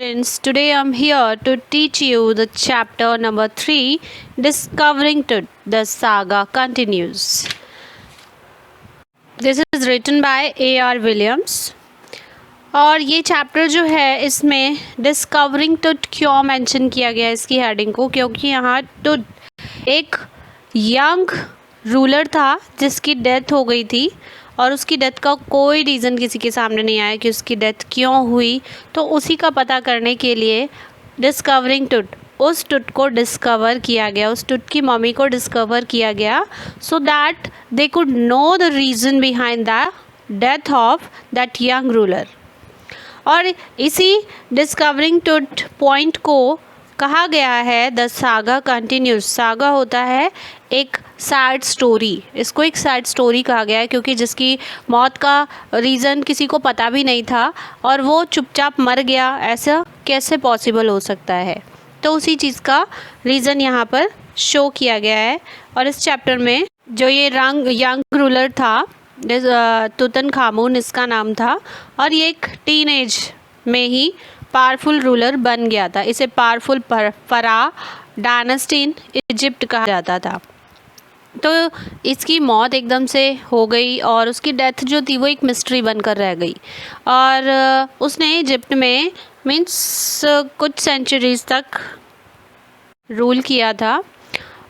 Friends, today I'm here to teach you the chapter number 3, Discovering Tut. The saga continues. This is written by A.R. Williams. और ये chapter जो है इसमें discovering टुट क्यों mention किया गया इसकी हेडिंग को, क्योंकि यहाँ टुट एक यंग रूलर था जिसकी डेथ हो गई थी और उसकी डेथ का कोई रीज़न किसी के सामने नहीं आया कि उसकी डेथ क्यों हुई। तो उसी का पता करने के लिए डिस्कवरिंग टुट, उस टुट को डिस्कवर किया गया, उस टुट की मम्मी को डिस्कवर किया गया, so that they could know the reason behind the death of that young ruler. और इसी डिस्कवरिंग टुट पॉइंट को कहा गया है द सागा कंटिन्यूस। सागा होता है एक सैड स्टोरी, इसको एक सैड स्टोरी कहा गया है क्योंकि जिसकी मौत का रीज़न किसी को पता भी नहीं था और वो चुपचाप मर गया, ऐसा कैसे पॉसिबल हो सकता है। तो उसी चीज़ का रीज़न यहाँ पर शो किया गया है। और इस चैप्टर में जो ये यंग रूलर था, तुतनखामुन इसका नाम था, और ये एक टीनेज में ही पावरफुल रूलर बन गया था। इसे पावरफुल फरा डायनेस्टी इन इजिप्ट कहा जाता था। तो इसकी मौत एकदम से हो गई और उसकी डेथ जो थी वो एक मिस्ट्री बनकर रह गई। और उसने इजिप्ट में मीन्स कुछ सेंचुरीज तक रूल किया था।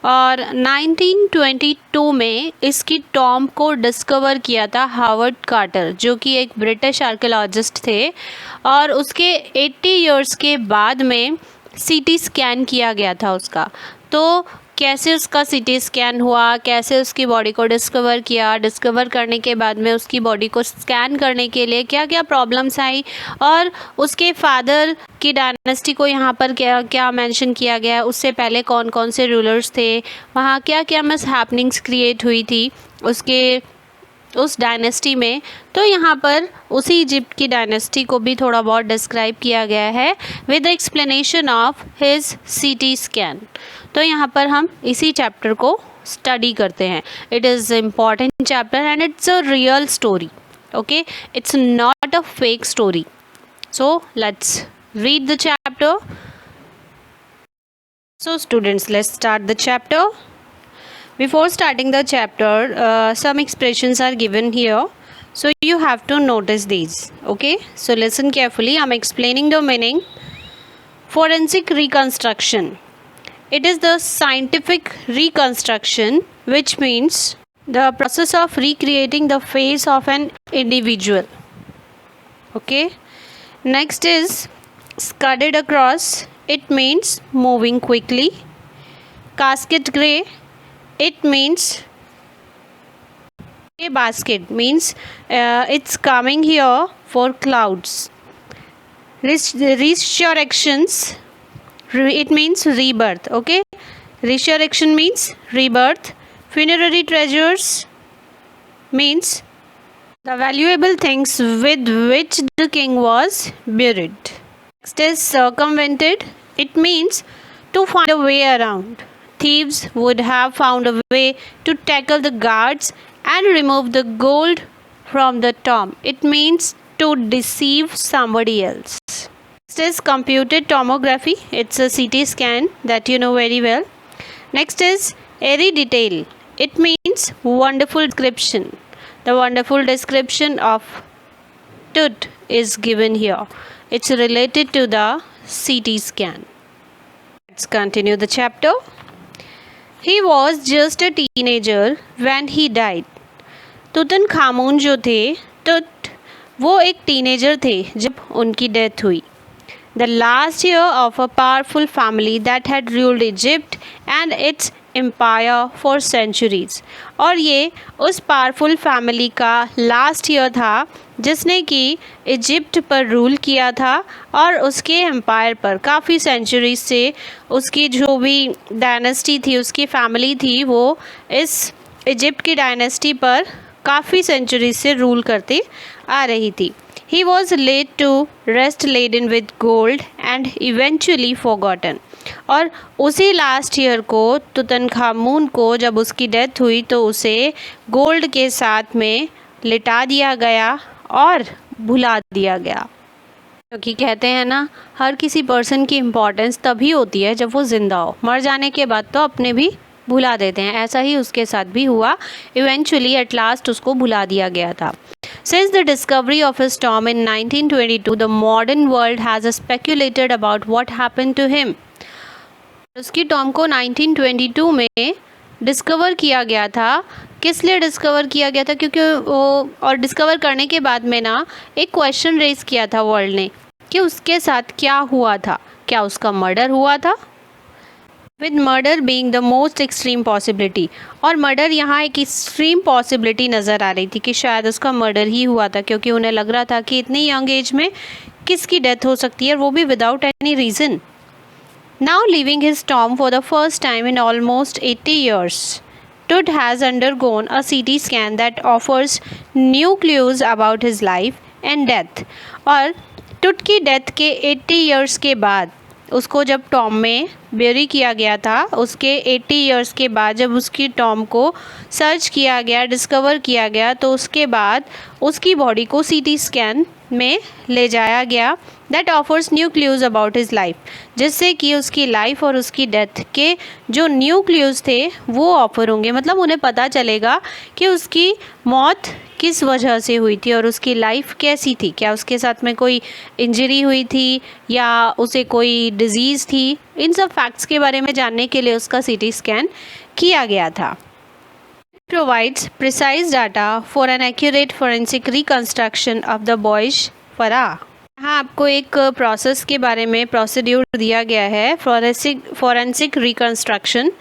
और 1922 में इसकी टॉम्ब को डिस्कवर किया था हावर्ड कार्टर, जो कि एक ब्रिटिश आर्कियोलॉजिस्ट थे। और उसके 80 इयर्स के बाद में सीटी स्कैन किया गया था उसका। तो कैसे उसका सीटी स्कैन हुआ, कैसे उसकी बॉडी को डिस्कवर किया, डिस्कवर करने के बाद में उसकी बॉडी को स्कैन करने के लिए क्या क्या प्रॉब्लम्स आई, और उसके फादर की डायनेस्टी को यहाँ पर क्या क्या मेंशन किया गया, उससे पहले कौन कौन से रूलर्स थे, वहाँ क्या क्या मिस हैपनिंग्स क्रिएट हुई थी उस डायनेस्टी में। तो यहाँ पर उसी इजिप्ट की डायनेस्टी को भी थोड़ा बहुत डिस्क्राइब किया गया है with the explanation of his CT scan. तो यहाँ पर हम इसी चैप्टर को स्टडी करते हैं। It is important chapter and it's a real story, okay, it's not a fake story. So let's read the chapter. So students, let's start the chapter. Before starting the chapter, some expressions are given here, so you have to notice these, okay? So listen carefully. I'm explaining the meaning. Forensic reconstruction, it is the scientific reconstruction, which means the process of recreating the face of an individual, okay? Next is scudded across, it means moving quickly. Casket gray, it means a basket, means it's coming here for clouds. Resurrections, it means rebirth, okay? Resurrection means rebirth. Funerary treasures means the valuable things with which the king was buried. Next is circumvented, it means to find a way around. Thieves would have found a way to tackle the guards and remove the gold from the tomb. It means to deceive somebody else. Next is computed tomography, it's a CT scan that you know very well. Next is airy detail, it means wonderful description. The wonderful description of Tut is given here. It's related to the CT scan. Let's continue the chapter. He was just a teenager when he died. तुतनखामुन जो थे, तुत वो एक teenager थे जब उनकी death हुई. The last year of a powerful family that had ruled Egypt and its empire for centuries. और ये उस पावरफुल फैमिली का लास्ट ईयर था जिसने कि इजिप्ट पर रूल किया था और उसके एम्पायर पर काफ़ी सेंचुरीज से उसकी जो भी डायनेस्टी थी, उसकी फैमिली थी, वो इस इजिप्ट की डायनेस्टी पर काफ़ी सेंचुरीज से रूल करते आ रही थी. He was laid to rest laden with gold and eventually forgotten. और उसी लास्ट ईयर को तुतनखामुन को जब उसकी डेथ हुई तो उसे गोल्ड के साथ में लिटा दिया गया और भुला दिया गया. क्योंकि कहते हैं ना, हर किसी पर्सन की इम्पोर्टेंस तभी होती है जब वो ज़िंदा हो, मर जाने के बाद तो अपने भी भुला देते हैं। ऐसा ही उसके साथ भी हुआ। इवेंचुअली एट लास्ट उसको भुला दिया गया था। Since the discovery of his tomb in 1922, the modern world has speculated about what happened to him. उसकी टॉम को 1922 में डिस्कवर किया गया था। किस लिए डिस्कवर किया गया था? क्योंकि वो, और डिस्कवर करने के बाद में ना एक क्वेश्चन रेज किया था वर्ल्ड ने कि उसके साथ क्या हुआ था। क्या उसका मर्डर हुआ था? With murder being the most extreme possibility, और मर्डर यहाँ एक एक्सट्रीम पॉसिबिलिटी नज़र आ रही थी कि शायद उसका मर्डर ही हुआ था, क्योंकि उन्हें लग रहा था कि इतनी यंग एज में किसकी डेथ हो सकती है, वो भी without any reason. Now living his Tom for the first time in almost 80 years, Tud has undergone a CT scan that offers new clues about his life and death. और टुड की death के 80 years के बाद, उसको जब Tom में berry किया गया था, उसके 80 years के बाद जब उसकी टॉम को सर्च किया गया, डिस्कवर किया गया, तो उसके बाद उसकी बॉडी को CT स्कैन में ले जाया गया। That offers new clues about his life, जिससे कि उसकी लाइफ और उसकी डेथ के जो न्यू क्ल्यूज़ थे वो ऑफर होंगे। मतलब उन्हें पता चलेगा कि उसकी मौत किस वजह से हुई थी और उसकी लाइफ कैसी थी। क्या उसके साथ में कोई इंजरी हुई थी या उसे कोई डिजीज़ थी? इन सब फैक्ट्स के बारे में जानने के लिए उसका CT स्कैन किया गया था। Provides precise data for an accurate forensic reconstruction of the boyish Farah. हाँ, आपको एक प्रोसेस के बारे में प्रोसीड्यूर दिया गया है, फोरेंसिक रिकन्स्ट्रक्शन,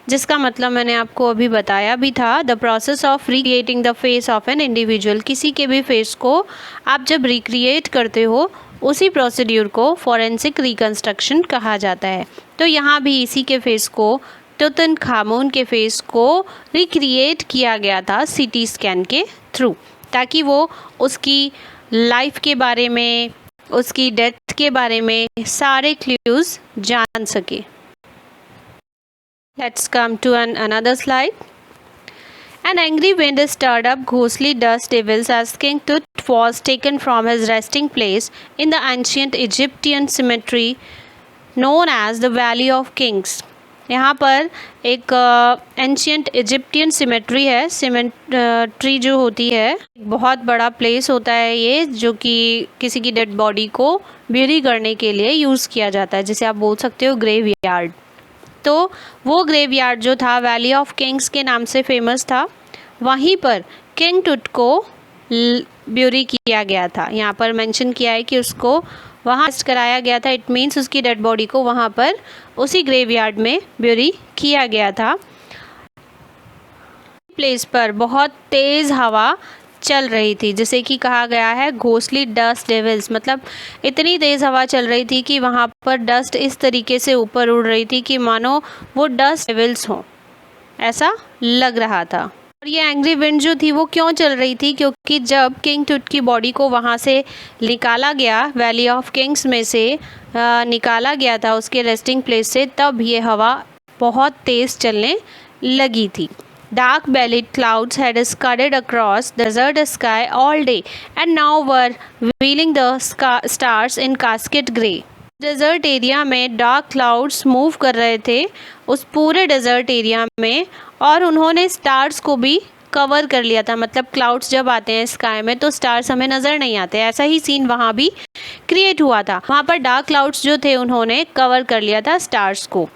जिसका मतलब मैंने आपको अभी बताया भी था। The process of recreating the face of an individual, किसी के भी फेस को आप जब रिक्रिएट करते हो उसी प्रोसीड्यूर को फोरेंसिक रिकन्स्ट्रक्शन कहा जाता है। तो यहाँ भी इसी के फेस को, तुतनखामुन के फेस को रिक्रिएट किया गया था CT स्कैन के थ्रू, ताकि वो उसकी लाइफ के बारे में, उसकी डेथ के बारे में सारे क्लूज़ जान सके। Let's come to another slide. An angry wind stirred up ghostly dust devils as King Tut was taken from his resting place in the ancient Egyptian cemetery known as the Valley of Kings. यहाँ पर एक ancient Egyptian symmetry है। Symmetry जो होती है, बहुत बड़ा place होता है ये, जो कि किसी की डेड बॉडी को ब्यूरी करने के लिए यूज़ किया जाता है, जिसे आप बोल सकते हो ग्रेव यार्ड। तो वो ग्रेव यार्ड जो था वैली ऑफ किंग्स के नाम से फेमस था। वहीं पर किंग टुट को ब्यूरी किया गया था। यहाँ पर मेंशन किया है कि उसको वहाँ अरेस्ट कराया गया था। इट मीन्स उसकी डेड बॉडी को वहाँ पर उसी ग्रेवयार्ड में ब्यूरी किया गया था। प्लेस पर बहुत तेज़ हवा चल रही थी, जिसे कि कहा गया है घोस्टली डस्ट डेविल्स। मतलब इतनी तेज़ हवा चल रही थी कि वहाँ पर डस्ट इस तरीके से ऊपर उड़ रही थी कि मानो वो डस्ट डेविल्स हों, ऐसा लग रहा था। और ये एंग्री विंड जो थी वो क्यों चल रही थी? क्योंकि जब किंग टुट की बॉडी को वहाँ से निकाला गया, वैली ऑफ किंग्स में से निकाला गया था उसके रेस्टिंग प्लेस से, तब ये हवा बहुत तेज़ चलने लगी थी। Dark bellied clouds had scudded across the desert sky all day and now were revealing the stars in cascade grey. Desert area में डार्क क्लाउड्स मूव कर रहे थे उस पूरे डेज़र्ट एरिया में, और उन्होंने स्टार्स को भी कवर कर लिया था। मतलब क्लाउड्स जब आते हैं स्काई में तो स्टार्स हमें नज़र नहीं आते, ऐसा ही सीन वहाँ भी क्रिएट हुआ था। वहाँ पर डार्क क्लाउड्स जो थे उन्होंने कवर कर लिया था स्टार्स को।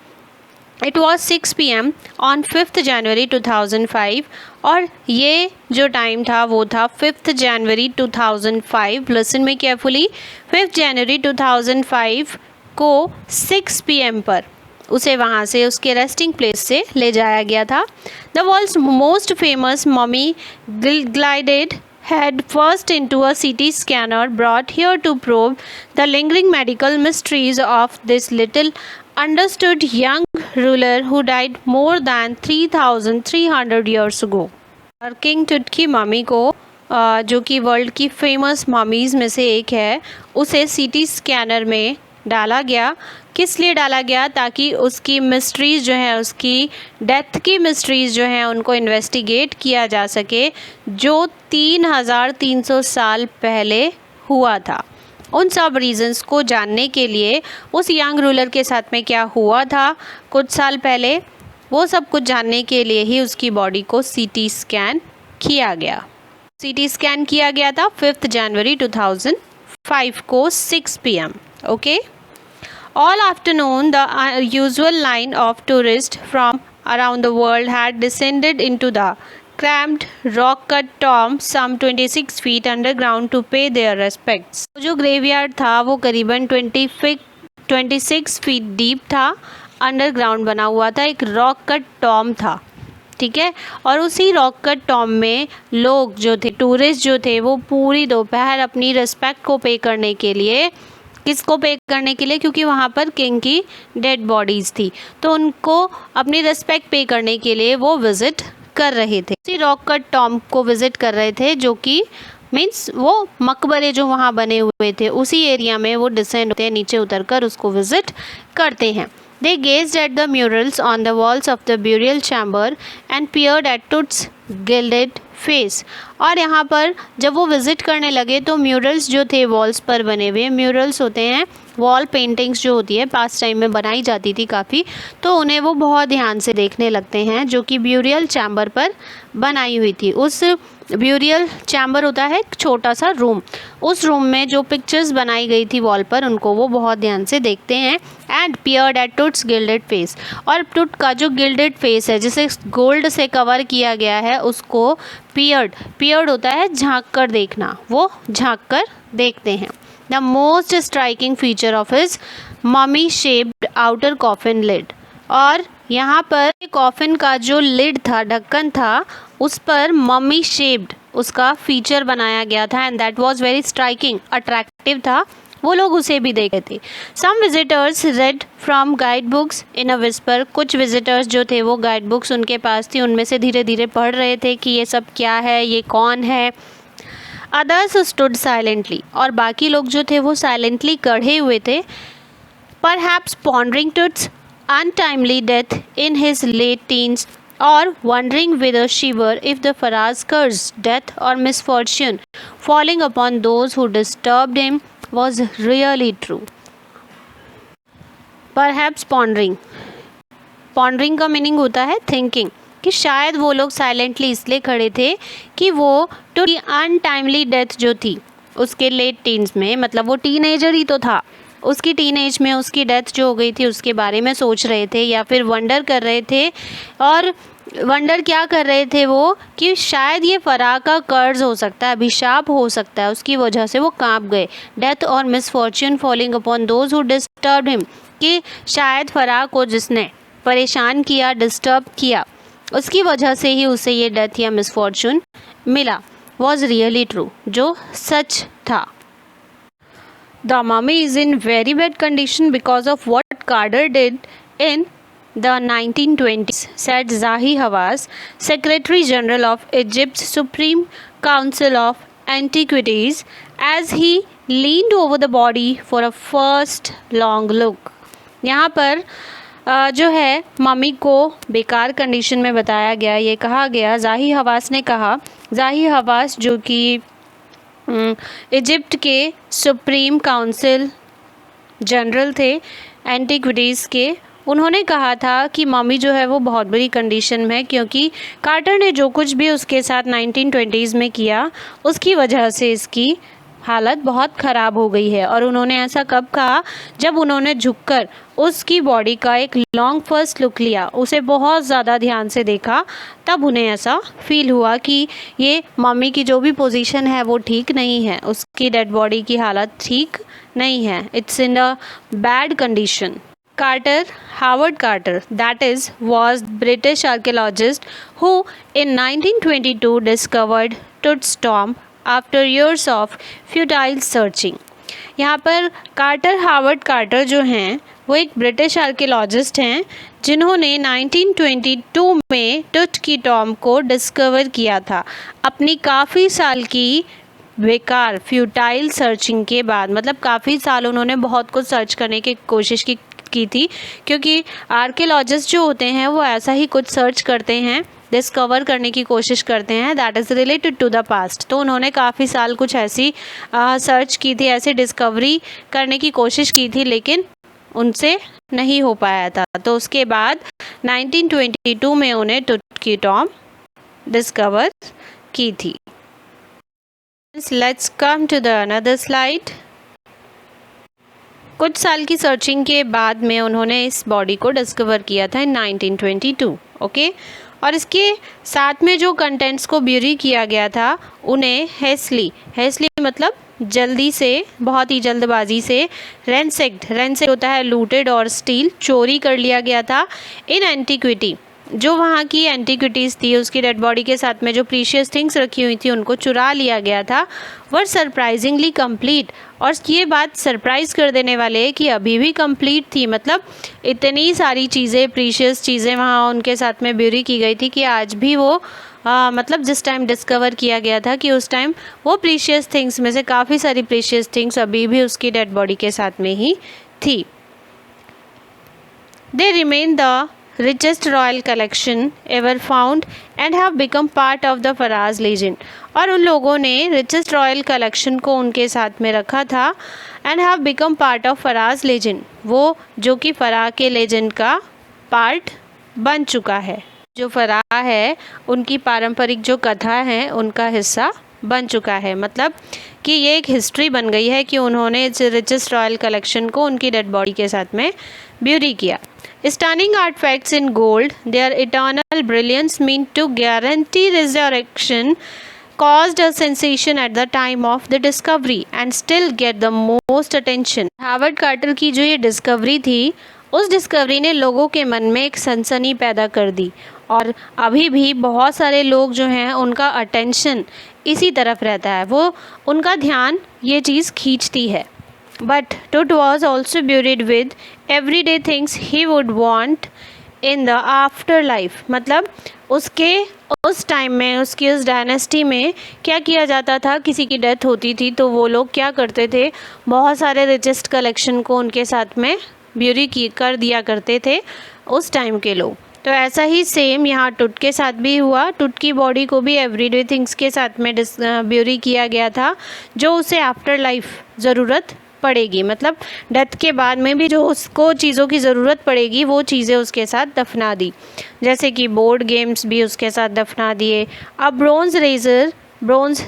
It was 6 PM on 5th January 2005, और ये जो टाइम था वो था 5th January 2005। Listen me carefully, 5th January 2005 को 6 PM पर उसे वहाँ से उसके रेस्टिंग प्लेस से ले जाया गया था। The world's most famous mummy glided head first into a CT scanner brought here to probe the lingering medical mysteries of this little understood young ruler who died more than 3,300 years ago. और king टुट की mummy को, जो कि world की famous mummies में से एक है, उसे CT स्कैनर में डाला गया। किस लिए डाला गया? ताकि उसकी मिस्ट्रीज़ जो हैं, उसकी डेथ की मिस्ट्रीज़ जो हैं, उनको इन्वेस्टिगेट किया जा सके, जो 3,300 साल पहले हुआ था। उन सब रीजंस को जानने के लिए उस यंग रूलर के साथ में क्या हुआ था कुछ साल पहले, वो सब कुछ जानने के लिए ही उसकी बॉडी को सीटी स्कैन किया गया। सीटी स्कैन किया गया था 5 जनवरी 2005 को 6 PM। Okay, all afternoon the usual line of tourists from around the world had descended into the cramped rock cut tomb some 26 feet underground to pay their respects। जो graveyard था वो करीबन 26 feet deep था, underground बना हुआ था, एक rock cut Tom था, ठीक है। और उसी रॉक कट टॉम में लोग जो थे, टूरिस्ट जो थे, वो पूरी दोपहर अपनी रिस्पेक्ट को पे करने के लिए, किसको पे करने के लिए, क्योंकि वहाँ पर किंग की डेड बॉडीज़ थी, तो उनको अपनी रिस्पेक्ट पे करने के लिए वो विज़िट कर रहे थे। उसी रॉक कट टॉम को विज़िट कर रहे थे, जो कि मीन्स वो मकबरे जो वहाँ बने हुए थे उसी एरिया में वो डिसेंड होते हैं, नीचे उतरकर उसको विज़िट करते हैं। They gazed at the murals on the walls of the burial chamber and peered at Tut's gilded face। और यहाँ पर जब वो विज़िट करने लगे तो म्यूरल्स जो थे वॉल्स पर बने हुए, म्यूरल्स होते हैं वॉल पेंटिंग्स जो होती है, पास्ट टाइम में बनाई जाती थी काफ़ी, तो उन्हें वो बहुत ध्यान से देखने लगते हैं, जो कि ब्यूरियल चैम्बर पर बनाई हुई थी। उस ब्यूरियल चैम्बर होता है एक छोटा सा रूम, उस रूम में जो पिक्चर्स बनाई गई थी वॉल पर, उनको वो बहुत ध्यान से देखते हैं। And peered at Tut's gilded face, और टुट का जो गिल्डेड फेस है, जिसे गोल्ड से कवर किया गया है, उसको पियर्ड होता है झांक कर देखना, वो झांक कर देखते हैं। The most striking feature of his mummy shaped outer coffin lid, और यहाँ पर कॉफिन का जो लिड था, ढक्कन था, उस पर मम्मी शेप्ड उसका फीचर बनाया गया था, and that was very striking, attractive था, वो लोग उसे भी देखे थे। Some visitors read from guide books in a whisper, कुछ विजिटर्स जो थे वो गाइड बुक्स उनके पास थी, उनमें से धीरे धीरे पढ़ रहे थे कि ये सब क्या है, ये कौन है। अदर्स स्टूड साइलेंटली, और बाकी लोग जो थे वो साइलेंटली खड़े हुए थे। Perhaps pondering Tut's untimely death in his late teens, or wondering with a shiver if the Faraz curse, death or misfortune falling upon those who disturbed him was really true। Perhaps pondering का meaning होता है thinking, कि शायद वो लोग silently इसलिए खड़े थे कि वो टू अनटाइमली डेथ जो थी उसके लेट टीन्स में, मतलब वो टीनेजर ही तो था, उसकी टीनेज में उसकी डेथ जो हो गई थी उसके बारे में सोच रहे थे, या फिर वंडर कर रहे थे। और वंडर क्या कर रहे थे वो, कि शायद ये फराह का कर्ज हो सकता है, अभिशाप हो सकता है, उसकी वजह से वो कांप गए। डेथ और misfortune falling upon those who disturbed him, कि शायद फराह को जिसने परेशान किया, डिस्टर्ब किया, उसकी वजह से ही उसे ये डेथ या मिसफॉर्च्यून मिला। वॉज रियली ट्रू, जो सच था। The mummy is in very bad condition because of what Carter did in the 1920s, said Zahi Hawass, Secretary General of Egypt's Supreme Council of Antiquities, as he leaned over the body for a first long look। यहाँ पर जो है mummy को बेकार condition में बताया गया, ये कहा गया, ज़ाही हवास ने कहा। ज़ाही हवास जो कि इजिप्ट के सुप्रीम काउंसिल जनरल थे एंटीक्विटीज़ के, उन्होंने कहा था कि मम्मी जो है वो बहुत बुरी कंडीशन में है, क्योंकि कार्टर ने जो कुछ भी उसके साथ 1920s में किया उसकी वजह से इसकी हालत बहुत ख़राब हो गई है। और उन्होंने ऐसा कब कहा, जब उन्होंने झुककर उसकी बॉडी का एक लॉन्ग फर्स्ट लुक लिया, उसे बहुत ज़्यादा ध्यान से देखा, तब उन्हें ऐसा फील हुआ कि ये मम्मी की जो भी पोजीशन है वो ठीक नहीं है, उसकी डेड बॉडी की हालत ठीक नहीं है, it's in a bad condition. Carter, Howard Carter, that is, was British archaeologist who in 1922 discovered Tut's tomb after years of futile searching। यहाँ पर कार्टर, हावर्ड कार्टर जो हैं वो एक ब्रिटिश आर्कियोलॉजिस्ट हैं जिन्होंने 1922 में टुट की टॉम को डिस्कवर किया था, अपनी काफ़ी साल की बेकार फ्यूटाइल सर्चिंग के बाद। मतलब काफ़ी साल उन्होंने बहुत कुछ सर्च करने की कोशिश की थी, क्योंकि आर्कियोलॉजिस्ट जो होते हैं वो ऐसा ही कुछ सर्च करते हैं डिस्कवर करने की कोशिश करते हैं that is related to the past. तो उन्होंने काफ़ी साल कुछ ऐसी सर्च की थी, ऐसी डिस्कवरी करने की कोशिश की थी, लेकिन उनसे नहीं हो पाया था। तो उसके बाद 1922 में उन्हें टूट की टॉम डिस्कवर की थी। Let's come to the another slide. कुछ साल की सर्चिंग के बाद में उन्होंने इस बॉडी को डिस्कवर किया था इन 1922, ओके। और इसके साथ में जो कंटेंट्स को ब्यूरी किया गया था उन्हें हेस्ली मतलब जल्दी से, बहुत ही जल्दबाजी से, रेंसेक्ड होता है लूटेड और स्टील, चोरी कर लिया गया था इन एंटीक्विटी। जो वहाँ की एंटीक्विटीज़ थी, उसकी डेड बॉडी के साथ में जो प्रीशियस थिंग्स रखी हुई थी उनको चुरा लिया गया था, वर सरप्राइजिंगली कंप्लीट। और ये बात सरप्राइज़ कर देने वाले है कि अभी भी कंप्लीट थी, मतलब इतनी सारी चीज़ें, प्रीशियस चीज़ें वहाँ उनके साथ में ब्यूरी की गई थी कि आज भी वो मतलब जिस टाइम डिस्कवर किया गया था कि उस टाइम वो प्रीशियस थिंग्स में से काफ़ी सारी प्रीशियस थिंग्स अभी भी उसकी डेड बॉडी के साथ में ही थी। They remain the richest royal collection ever found and have become part of the pharaoh's legend। और उन लोगों ने richest royal collection को उनके साथ में रखा था and have become part of Faraz legend, वो जो कि फराह के लेजेंड का पार्ट बन चुका है। जो फराह है उनकी पारंपरिक जो कथा है उनका हिस्सा बन चुका है, मतलब कि ये एक हिस्ट्री बन गई है कि उन्होंने इस रिचेस्ट रॉयल कलेक्शन को उनकी डेड बॉडी के साथ में ब्यूरी किया। Stunning artifacts in gold, their eternal brilliance meant to guarantee resurrection, caused a sensation at the time of the discovery and still get the most attention। Howard Carter की जो ये discovery थी, उस discovery ने लोगों के मन में एक सनसनी पैदा कर दी और अभी भी बहुत सारे लोग जो हैं उनका अटेंशन इसी तरफ रहता है, वो उनका ध्यान ये चीज़ खींचती है। But Tut was also buried with everyday things he would want in the afterlife। मतलब उसके उस टाइम में, उसकी उस डायनेस्टी में क्या किया जाता था, किसी की डेथ होती थी तो वो लोग क्या करते थे, बहुत सारे रिचेस्ट कलेक्शन को उनके साथ में ब्यूरी कर दिया करते थे उस टाइम के लोग। तो ऐसा ही सेम यहाँ टुट के साथ भी हुआ। टुट की बॉडी को भी एवरीडे थिंग्स के साथ में ब्यूरी किया गया था, जो उसे आफ्टर लाइफ ज़रूरत पड़ेगी, मतलब डेथ के बाद में भी जो उसको चीज़ों की ज़रूरत पड़ेगी वो चीज़ें उसके साथ दफना दी, जैसे कि बोर्ड गेम्स भी उसके साथ दफना दिए। अब ब्रोंज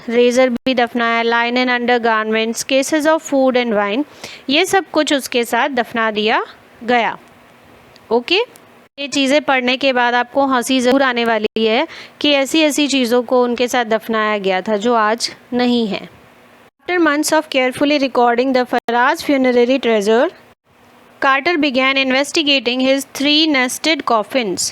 रेज़र भी दफनाया, line and under garments, cases of food and wine, ये सब कुछ उसके साथ दफना दिया गया। ओके, ये चीज़ें पढ़ने के बाद आपको हंसी ज़रूर आने वाली है कि ऐसी ऐसी चीज़ों को उनके साथ दफनाया गया था जो आज नहीं है। After months of carefully recording the Faraz funerary treasure, Carter began investigating his 3 nested coffins।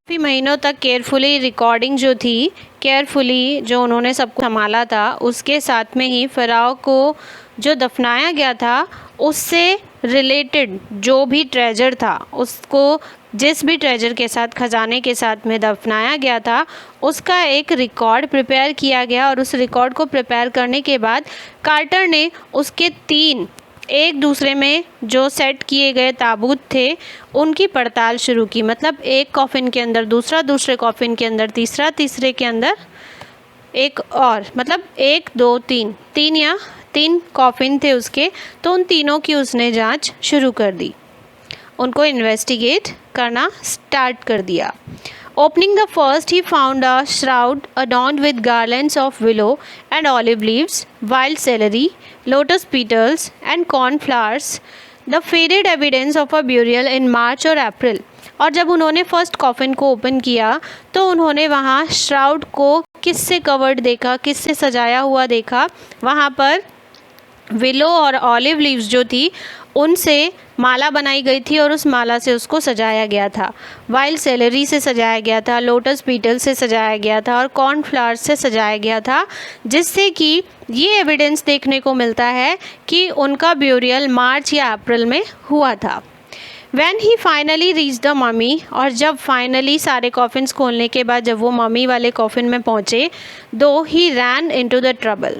काफ़ी महीनों तक केयरफुली रिकॉर्डिंग जो थी, केयरफुली जो उन्होंने सबको संभाला था, उसके साथ में ही फ़राह को जो दफनाया गया था उससे रिलेटेड जो भी ट्रेजर था, उसको जिस भी ट्रेजर के साथ, ख़जाने के साथ में दफनाया गया था, उसका एक रिकॉर्ड प्रिपेयर किया गया। और उस रिकॉर्ड को प्रिपेयर करने के बाद कार्टर ने उसके 3 एक दूसरे में जो सेट किए गए ताबूत थे उनकी पड़ताल शुरू की। मतलब एक कॉफ़िन के अंदर दूसरा, दूसरे कॉफ़िन के अंदर तीसरा, तीसरे के अंदर एक और, मतलब 1 2 3 कॉफ़िन थे उसके, तो उन तीनों की उसने जांच शुरू कर दी, उनको इन्वेस्टिगेट करना स्टार्ट कर दिया। Opening the first he found a shroud adorned with garlands of willow and olive leaves, wild celery, lotus petals and cornflowers, the faded evidence of a burial in March or April। और जब उन्होंने first coffin को open किया तो उन्होंने वहाँ shroud को किससे कवर्ड देखा, किससे सजाया हुआ देखा। वहाँ पर विलो और ऑलिव लीव्स जो थी उनसे माला बनाई गई थी और उस माला से उसको सजाया गया था। वाइल्ड सेलेरी से सजाया गया था, लोटस पीटल से सजाया गया था और कॉर्नफ्लावर से सजाया गया था, जिससे कि ये एविडेंस देखने को मिलता है कि उनका ब्यूरियल मार्च या अप्रैल में हुआ था। When he finally reached the mummy, और जब फाइनली सारे कॉफ़िन्स खोलने के बाद जब वो मम्मी वाले कॉफ़िन में पहुँचे, दो he ran into the trouble,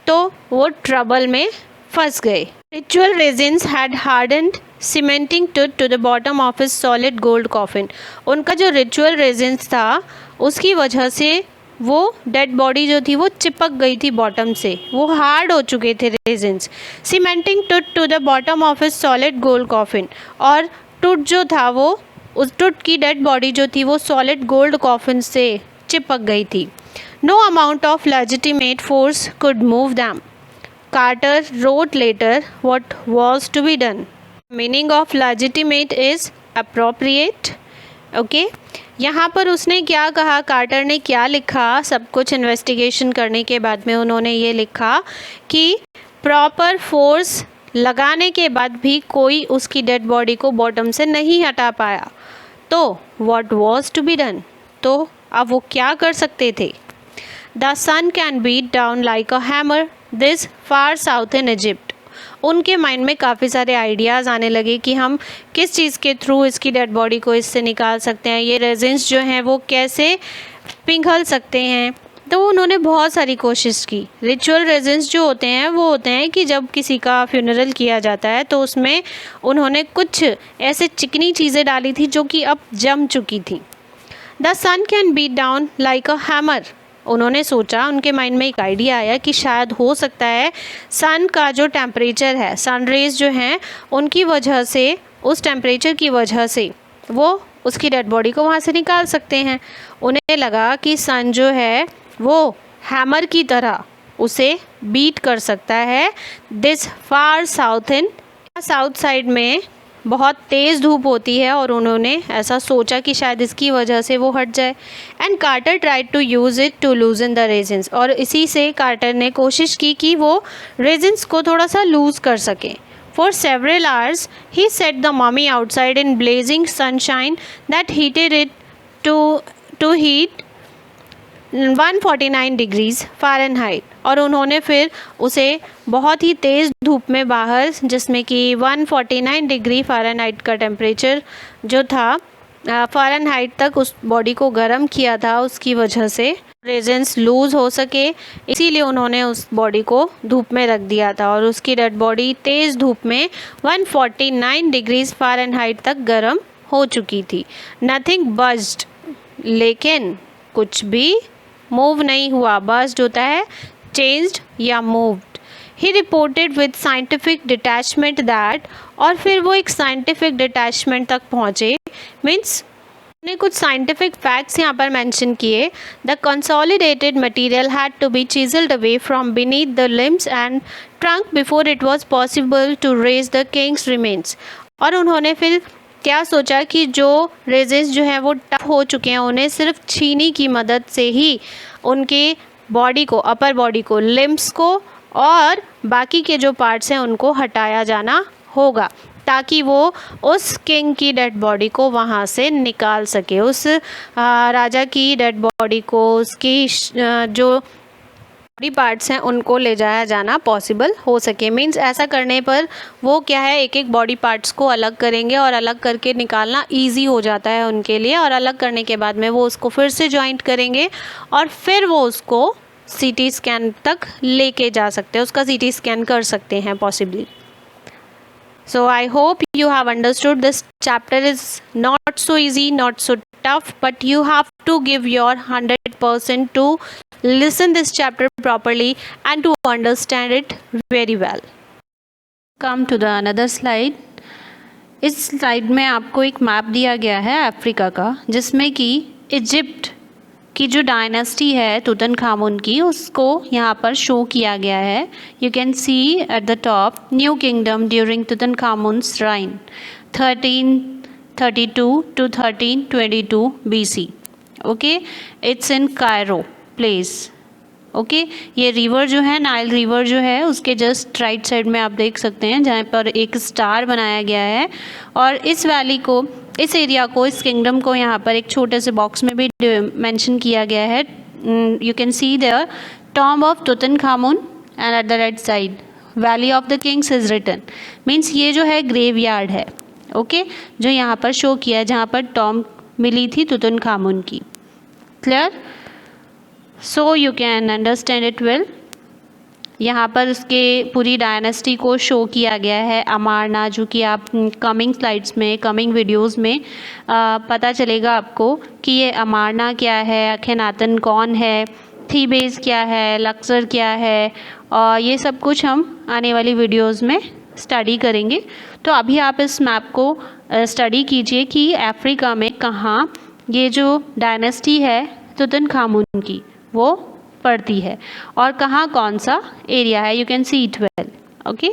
तो वो ट्रबल में फंस गए। Ritual resins had hardened cementing to the bottom of his solid gold coffin. उनका जो रिचुअल रेजिन्स था उसकी वजह से वो डेड बॉडी जो थी वो चिपक गई थी बॉटम से, वो हार्ड हो चुके थे resins. Cementing to the bottom of his solid gold coffin, और टुट जो था वो, उस टुट की डेड बॉडी जो थी वो सॉलिड गोल्ड कॉफिन से चिपक गई थी। No amount of legitimate force could move them. Carter wrote later what was to be done. Meaning of legitimate is appropriate. Okay यहाँ पर उसने क्या कहा, कार्टर ने क्या लिखा, सब कुछ इन्वेस्टिगेशन करने के बाद में उन्होंने ये लिखा कि प्रॉपर फोर्स लगाने के बाद भी कोई उसकी डेड बॉडी को बॉटम से नहीं हटा पाया। तो what was to be done, तो अब वो क्या कर सकते थे। The sun can beat down like a hammer this far south in Egypt. उनके माइंड में काफ़ी सारे आइडियाज़ आने लगे कि हम किस चीज़ के थ्रू इसकी डेड बॉडी को इससे निकाल सकते हैं, ये रेजिन्स जो हैं वो कैसे पिघल सकते हैं। तो उन्होंने बहुत सारी कोशिश की। रिचुअल रेजिन्स जो होते हैं वो होते हैं कि जब किसी का फ्यूनरल किया जाता है तो उसमें उन्होंने कुछ ऐसे चिकनी चीज़ें डाली थी जो कि अब जम चुकी थी। The sun can beat down like a hammer. उन्होंने सोचा, उनके माइंड में एक आइडिया आया कि शायद हो सकता है सन का जो टेम्परेचर है, सन रेज जो हैं उनकी वजह से, उस टेम्परेचर की वजह से वो उसकी डेड बॉडी को वहाँ से निकाल सकते हैं। उन्हें लगा कि सन जो है वो हैमर की तरह उसे बीट कर सकता है this far south in, south side में बहुत तेज़ धूप होती है और उन्होंने ऐसा सोचा कि शायद इसकी वजह से वो हट जाए। And Carter tried to use it to loosen the resins, और इसी से कार्टर ने कोशिश की कि वो रेजिन्स को थोड़ा सा लूज़ कर सकें। For several hours he set the mummy outside in blazing sunshine that heated it to heat 149 degrees Fahrenheit, और उन्होंने फिर उसे बहुत ही तेज़ धूप में बाहर, जिसमें कि 149 डिग्री फ़ारेनहाइट का टेम्परेचर जो था फ़ारेनहाइट तक उस बॉडी को गर्म किया था, उसकी वजह से रेजिन्स लूज़ हो सके, इसीलिए उन्होंने उस बॉडी को धूप में रख दिया था और उसकी डेड बॉडी तेज़ धूप में 149 डिग्रीज़ फ़ारेनहाइट तक गर्म हो चुकी थी। नथिंग बज्ड, लेकिन कुछ भी मूव नहीं हुआ। बज्ड होता है चेंज्ड या moved. He reported with scientific detachment that, और फिर वो एक साइंटिफिक डिटैचमेंट तक पहुँचे। मीन्स ने कुछ साइंटिफिक फैक्ट्स यहाँ पर मेंशन किए। The consolidated material had to be chiselled away from beneath the limbs and trunk before it was possible to raise the king's remains. और उन्होंने फिर क्या सोचा कि जो रेजेस जो हैं वो टफ हो चुके हैं, उन्हें सिर्फ छीनी की मदद से ही उनके बॉडी को, अपर बॉडी को, लिम्स को और बाकी के जो पार्ट्स हैं उनको हटाया जाना होगा, ताकि वो उस किंग की डेड बॉडी को वहाँ से निकाल सके, उस राजा की डेड बॉडी को, उसकी जो बॉडी पार्ट्स हैं उनको ले जाया जाना पॉसिबल हो सके। मीन्स ऐसा करने पर वो क्या है, एक एक बॉडी पार्ट्स को अलग करेंगे और अलग करके निकालना इजी हो जाता है उनके लिए, और अलग करने के बाद में वो उसको फिर से जॉइंट करेंगे और फिर वो उसको सीटी स्कैन तक लेके जा सकते हैं, उसका सीटी स्कैन कर सकते हैं possibly. So I hope you have understood this chapter is not so easy, not so tough, but you have to give your 100% to listen this chapter properly and to understand it very well. Come to the another slide. इस slide में आपको एक map दिया गया है Africa का, जिसमें कि इजिप्ट की जो डायनेस्टी है तुतनखामुन की, उसको यहाँ पर शो किया गया है। You can see at the top new kingdom during Tutankhamun's reign 1332 to 1322 BC. Okay, it's in Cairo place. Okay, ये रिवर जो है, नाइल रिवर जो है, उसके जस्ट राइट साइड में आप देख सकते हैं जहाँ पर एक स्टार बनाया गया है। और इस वैली को, इस एरिया को, इस किंगडम को यहाँ पर एक छोटे से बॉक्स में भी मेंशन किया गया है। You can see there tomb of Tutankhamun and at the right side valley of the kings is written. Means ये जो है ग्रेव यार्ड है, ओके, जो यहाँ पर शो किया है, जहाँ पर टॉम्ब मिली थी तुतनखामुन की। Clear? So you can understand it well. यहाँ पर उसके पूरी डायनेस्टी को शो किया गया है अमारना, जो कि आप कमिंग स्लाइड्स में, कमिंग वीडियोस में पता चलेगा आपको कि ये अमारना क्या है, अखेनातन कौन है, थीबेस क्या है, लक्सर क्या है, और ये सब कुछ हम आने वाली वीडियोस में स्टडी करेंगे। तो अभी आप इस मैप को स्टडी कीजिए कि अफ्रीका में कहाँ ये जो डायनेस्टी है तुतनखामुन की वो पड़ती है और कहाँ कौन सा एरिया है। You can see it well. Okay,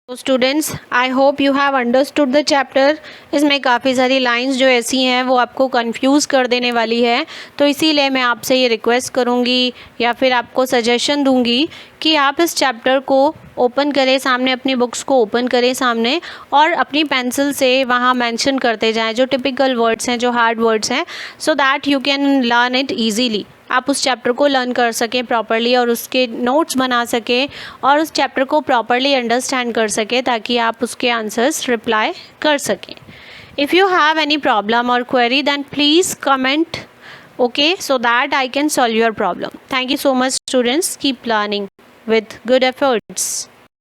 तो students, I hope you have understood the chapter. इसमें काफ़ी सारी लाइंस जो ऐसी हैं वो आपको कंफ्यूज कर देने वाली है, तो इसीलिए मैं आपसे ये रिक्वेस्ट करूँगी या फिर आपको सजेशन दूँगी कि आप इस चैप्टर को ओपन करें सामने, अपनी बुक्स को ओपन करें सामने और अपनी पेंसिल से वहाँ मेंशन करते जाएं जो टिपिकल वर्ड्स हैं, जो हार्ड वर्ड्स हैं, so that you can learn it easily. आप उस चैप्टर को लर्न कर सकें प्रॉपरली और उसके नोट्स बना सकें और उस चैप्टर को प्रॉपरली अंडरस्टैंड कर सकें ताकि आप उसके आंसर्स रिप्लाई कर सकें। If you have any problem और query then please comment, okay, so that I can solve your problem. Thank you so much, students. Keep learning with good efforts.